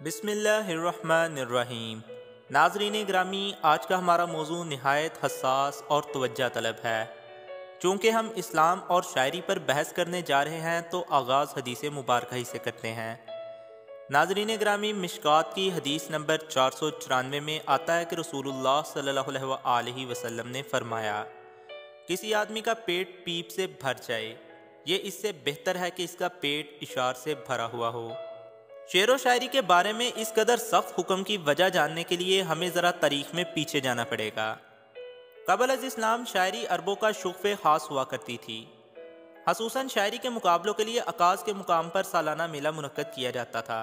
बिस्मिल्लाहिर्रहमानिर्रहीम। नाज़रीन ग्रामी, आज का हमारा मौजू नहायत हसास और तवज्जो तलब है। चूँकि हम इस्लाम और शायरी पर बहस करने जा रहे हैं तो आगाज़ हदीस मुबारक ही से करते हैं। नाज़रीन ग्रामी, मिशकात की हदीस नंबर 494 में आता है कि रसूलुल्लाह सल्लल्लाहु अलैहि वसल्लम ने फरमाया, किसी आदमी का पेट पीप से भर जाए, ये इससे बेहतर है कि इसका पेट इशार से भरा हुआ हो। शेर व शायरी के बारे में इस कदर सख्त हुक्म की वजह जानने के लिए हमें ज़रा तारीख़ में पीछे जाना पड़ेगा। क़बल अज़ इस्लाम शायरी अरबों का शुग़्फ़ ख़ास हुआ करती थी। ख़ुसूसन शायरी के मुकाबलों के लिए अकाज़ के मुकाम पर सालाना मेला मुनक्कद किया जाता था,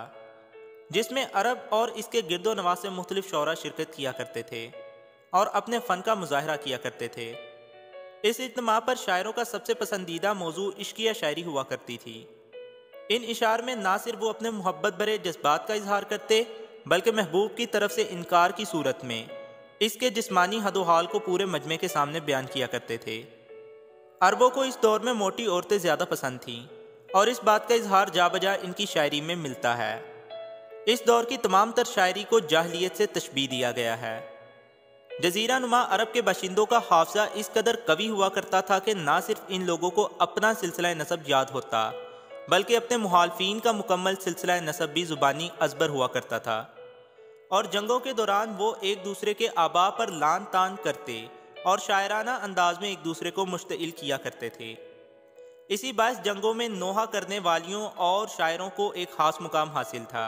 जिसमें अरब और इसके गिरदो नवाह से मुख्तलिफ शोरा शिरकत किया करते थे और अपने फ़न का मुज़ाहरा किया करते थे। इस इज्तिमा पर शायरों का सबसे पसंदीदा मौजू इश्किया शायरी हुआ करती थी। इन इशार में ना सिर्फ वो अपने मोहब्बत भरे जज्बात का इजहार करते, बल्कि महबूब की तरफ से इनकार की सूरत में इसके जिस्मानी हदोहाल को पूरे मजमे के सामने बयान किया करते थे। अरबों को इस दौर में मोटी औरतें ज़्यादा पसंद थीं और इस बात का इजहार जा बजा इनकी शायरी में मिलता है। इस दौर की तमाम तर शायरी को जाहलियत से तशबीह दिया गया है। जजीरा नुमा अरब के बाशिंदों का हाफजा इस कदर कवी हुआ करता था कि ना सिर्फ इन लोगों को अपना सिलसिला नसब याद होता, बल्कि अपने मुहालफीन का मुकम्मल सिलसिला नसब भी ज़ुबानी अजबर हुआ करता था और जंगों के दौरान वो एक दूसरे के आबा पर लान तान करते और शायराना अंदाज में एक दूसरे को मुश्तइल किया करते थे। इसी बायस जंगों में नोहा करने वालियों और शायरों को एक ख़ास मुकाम हासिल था।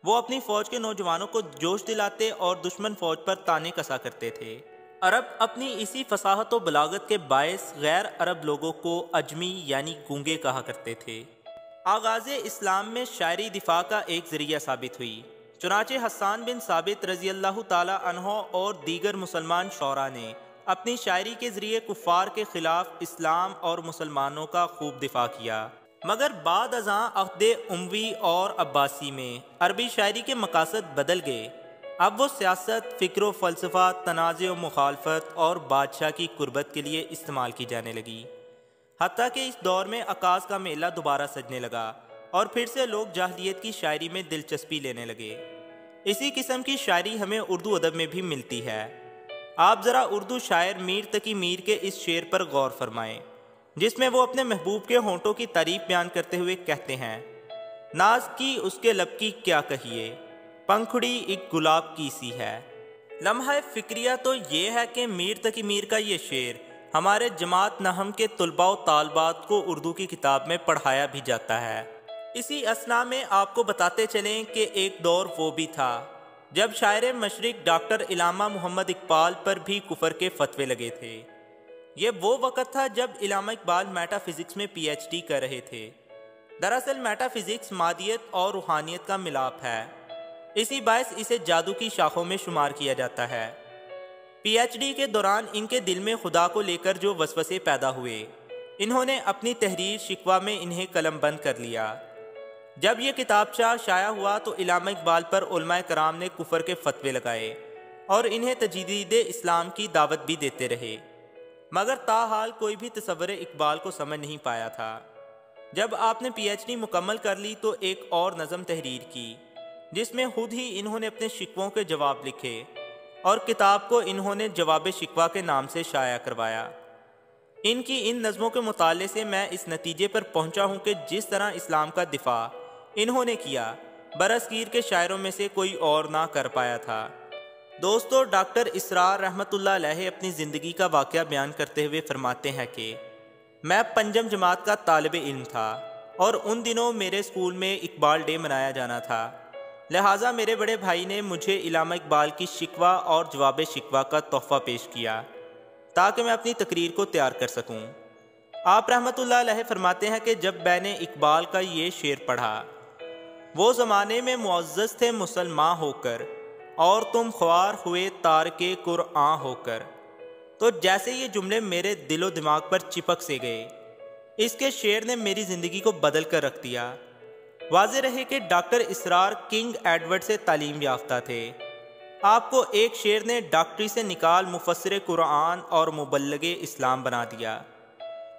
वो अपनी फ़ौज के नौजवानों को जोश दिलाते और दुश्मन फ़ौज पर ताने कसा करते थे। अरब अपनी इसी फसाहत व बलागत के बायस गैर अरब लोगों को अजमी यानी गूंगे कहा करते थे। आगाज़ इस्लाम में शायरी दिफा का एक ज़रिया साबित हुई। चुनाचे हस्सान बिन साबित रज़ी अल्लाह ताला अन्हो और दीगर मुसलमान शौरा ने अपनी शायरी के ज़रिए कुफ़ार के ख़िलाफ़ इस्लाम और मुसलमानों का खूब दिफा किया। मगर बाद अज़ां अहदे उमवी और अब्बासी में अरबी शायरी के मकासद बदल गए। अब वो सियासत, फ़िक्र व फ़लसफ़ा, तनाज़े व मुखालफत और बादशाह की कुर्बत के लिए इस्तेमाल की जाने लगी। हत्ता कि इस दौर में अकाज़ का मेला दोबारा सजने लगा और फिर से लोग जाहलियत की शायरी में दिलचस्पी लेने लगे। इसी किस्म की शायरी हमें उर्दू अदब में भी मिलती है। आप ज़रा उर्दू शायर मीर तकी मीर के इस शेर पर गौर फरमाएँ, जिसमें वो अपने महबूब के होंठों की तारीफ़ बयान करते हुए कहते हैं, नाज की उसके लब की क्या कहिए, पंखुड़ी एक गुलाब की सी है। लम्हा फ़िक्रिया तो ये है कि मीर तकी मीर का ये शेर हमारे जमात नहम के तुलबा व तालबात को उर्दू की किताब में पढ़ाया भी जाता है। इसी असना में आपको बताते चलें कि एक दौर वो भी था जब शायर मशरिक डॉक्टर अल्लामा मोहम्मद इकबाल पर भी कुफर के फतवे लगे थे। ये वो वक़्त था जब अल्लामा इकबाल मेटाफिज़िक्स में PhD कर रहे थे। दरअसल मेटाफिज़िक्स मादियत और रूहानियत का मिलाप है, इसी बायस इसे जादू की शाखों में शुमार किया जाता है। PhD के दौरान इनके दिल में खुदा को लेकर जो वसवसे पैदा हुए, इन्होंने अपनी तहरीर शिकवा में इन्हें कलम बंद कर लिया। जब ये किताबचा शाया हुआ तो अल्लामा इकबाल पर उलमाए कराम ने कुफर के फतवे लगाए और इन्हें तजदीद इस्लाम की दावत भी देते रहे, मगर ताहाल कोई भी तसव्वुर इकबाल को समझ नहीं पाया था। जब आपने PhD मुकम्मल कर ली तो एक और नज़म तहरीर की, जिसमें खुद ही इन्होंने अपने शिकवों के जवाब लिखे और किताब को इन्होंने जवाब शिकवा के नाम से शाया करवाया। इनकी इन नज़मों के मुताले से मैं इस नतीजे पर पहुंचा हूं कि जिस तरह इस्लाम का दिफा इन्होंने किया, बरसगीर के शायरों में से कोई और ना कर पाया था। दोस्तों, डॉक्टर इसरार रहमतुल्लाह अलैह अपनी ज़िंदगी का वाक़या बयान करते हुए फरमाते हैं कि मैं पंजम जमात का तालिब इल्म था और उन दिनों मेरे स्कूल में इकबाल डे मनाया जाना था। लिहाजा मेरे बड़े भाई ने मुझे अल्लामा इकबाल की शिकवा और जवाब शिकवा का तोहफ़ा पेश किया ताकि मैं अपनी तकरीर को तैयार कर सकूं। आप रहमतुल्लाह अलैह फरमाते हैं कि जब मैंने इकबाल का ये शेर पढ़ा, वो ज़माने में मुअज़्ज़ज़ थे मुसलमान होकर और तुम ख्वार हुए तारके कुरआन होकर, तो जैसे ये जुमले मेरे दिलो दिमाग पर चिपक से गए। इसके शेर ने मेरी ज़िंदगी को बदल कर रख दिया। वाज़ेह रहे कि डॉक्टर इसरार किंग एडवर्ड से तालीम याफ्ता थे। आपको एक शेर ने डॉक्टरी से निकाल मुफस्सिर कुरान और मुबल्लिगे इस्लाम बना दिया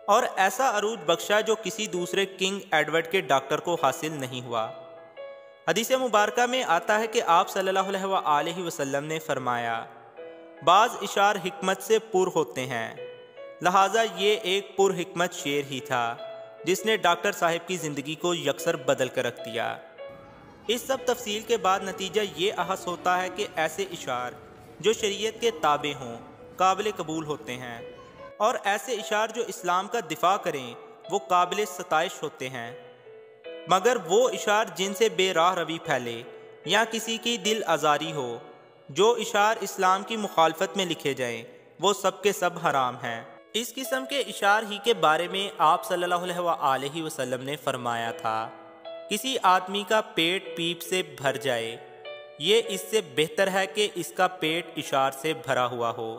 और ऐसा अरूज बख्शा जो किसी दूसरे किंग एडवर्ड के डॉक्टर को हासिल नहीं हुआ। حدیث مبارکہ میں آتا ہے کہ آپ صلی اللہ علیہ وسلم نے فرمایا بعض اشعار حکمت سے پر ہوتے ہیں، لہٰذا یہ ایک پر حکمت شعر ہی تھا جس نے ڈاکٹر صاحب کی زندگی کو یکسر بدل کر رکھ دیا۔ اس سب تفصیل کے بعد نتیجہ یہ احس ہوتا ہے کہ ایسے اشعار جو شریعت کے تابع ہوں قابل قبول ہوتے ہیں، اور ایسے اشعار جو اسلام کا دفاع کریں وہ قابل ستائش ہوتے ہیں، مگر وہ اشعار جن سے بے راہ روی پھیلے یا کسی کی دل آزاری ہو، جو اشعار اسلام کی مخالفت میں لکھے جائیں، وہ سب کے سب حرام ہیں۔ اس قسم کے اشعار ہی کے بارے میں آپ صلی اللہ علیہ وسلم نے فرمایا تھا کسی آدمی کا پیٹ پیپ سے بھر جائے، یہ اس سے بہتر ہے کہ اس کا پیٹ اشعار سے بھرا ہوا ہو۔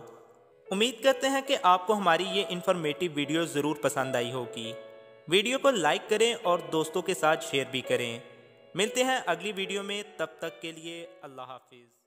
امید کرتے ہیں کہ آپ کو ہماری یہ انفارمیٹیو ویڈیو ضرور پسند آئی ہوگی۔ ویڈیو کو لائک کریں اور دوستوں کے ساتھ شیئر بھی کریں۔ ملتے ہیں اگلی ویڈیو میں، تب تک کے لیے اللہ حافظ۔